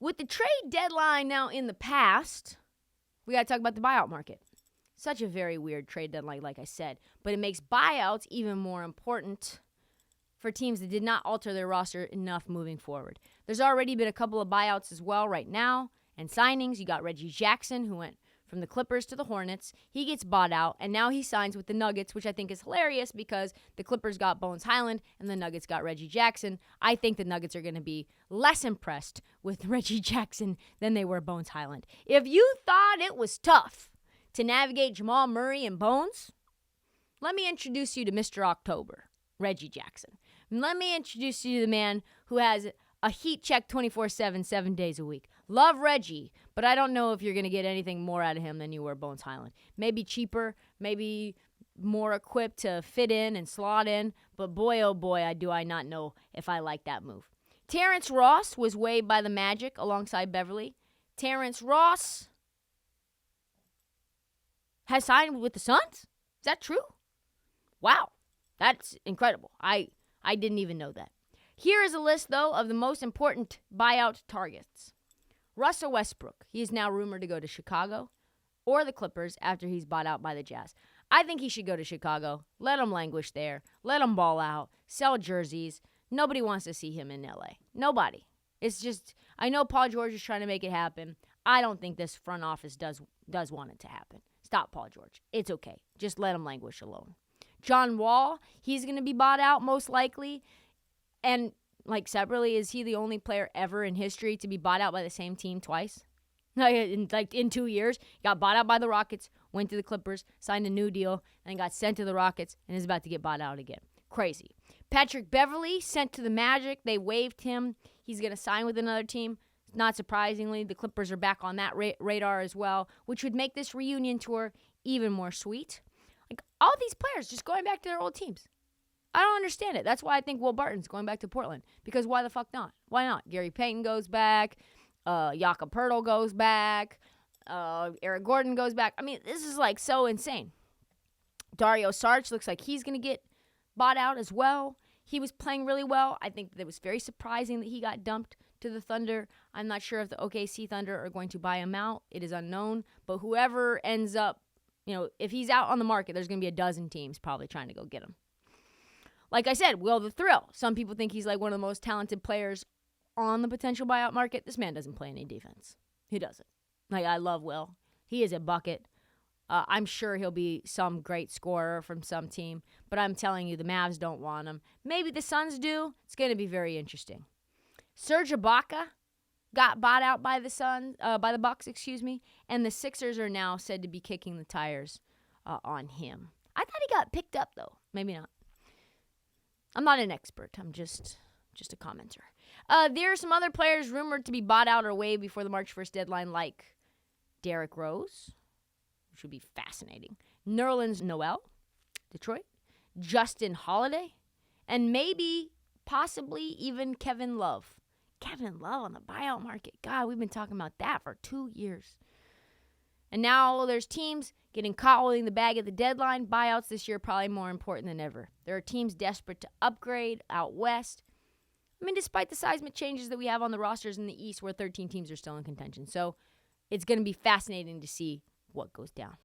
With the trade deadline now in the past, we got to talk about the buyout market. Such a very weird trade deadline, like I said. But it makes buyouts even more important for teams that did not alter their roster enough moving forward. There's already been a couple of buyouts as well right now and signings. You got Reggie Jackson, who went from the Clippers to the Hornets. He gets bought out, and now he signs with the Nuggets, which I think is hilarious because the Clippers got Bones Highland and the Nuggets got Reggie Jackson. I think the Nuggets are going to be less impressed with Reggie Jackson than they were Bones Highland. If you thought it was tough to navigate Jamal Murray and Bones, let me introduce you to Mr. October, Reggie Jackson. Let me introduce you to the man who has a heat check 24/7, 7 days a week. Love Reggie, but I don't know if you're going to get anything more out of him than you were Bones Highland. Maybe cheaper, maybe more equipped to fit in and slot in, but boy, oh boy, do I not know if I like that move. Terrence Ross was waived by the Magic alongside Beverly. Terrence Ross has signed with the Suns? Is that true? Wow, that's incredible. I didn't even know that. Here is a list, though, of the most important buyout targets. Russell Westbrook. He is now rumored to go to Chicago or the Clippers after he's bought out by the Jazz. I think he should go to Chicago. Let him languish there. Let him ball out. Sell jerseys. Nobody wants to see him in L.A. Nobody. It's just, I know Paul George is trying to make it happen. I don't think this front office does want it to happen. Stop, Paul George. It's okay. Just let him languish alone. John Wall, he's going to be bought out most likely. And, separately, is he the only player ever in history to be bought out by the same team twice? In 2 years, got bought out by the Rockets, went to the Clippers, signed a new deal, and got sent to the Rockets, and is about to get bought out again. Crazy. Patrick Beverley, sent to the Magic. They waived him. He's going to sign with another team. Not surprisingly, the Clippers are back on that radar as well, which would make this reunion tour even more sweet. All these players just going back to their old teams. I don't understand it. That's why I think Will Barton's going back to Portland. Because why the fuck not? Why not? Gary Payton goes back. Jakob Poeltl goes back. Eric Gordon goes back. I mean, this is so insane. Dario Saric looks like he's going to get bought out as well. He was playing really well. I think that it was very surprising that he got dumped to the Thunder. I'm not sure if the OKC Thunder are going to buy him out. It is unknown. But whoever ends up, if he's out on the market, there's going to be a dozen teams probably trying to go get him. Like I said, Will the Thrill. Some people think he's one of the most talented players on the potential buyout market. This man doesn't play any defense. He doesn't. I love Will. He is a bucket. I'm sure he'll be some great scorer from some team, but I'm telling you, the Mavs don't want him. Maybe the Suns do. It's going to be very interesting. Serge Ibaka got bought out by the Bucks, and the Sixers are now said to be kicking the tires on him. I thought he got picked up, though. Maybe not. I'm not an expert. I'm just a commenter. There are some other players rumored to be bought out or waived before the March 1st deadline, like Derrick Rose, which would be fascinating. Nerlens Noel, Detroit. Justin Holiday. And maybe, possibly even Kevin Love. Kevin Love on the buyout market. God, we've been talking about that for 2 years. And now there's teams getting caught holding the bag at the deadline. Buyouts this year are probably more important than ever. There are teams desperate to upgrade out west. Despite the seismic changes that we have on the rosters in the East, where 13 teams are still in contention. So it's going to be fascinating to see what goes down.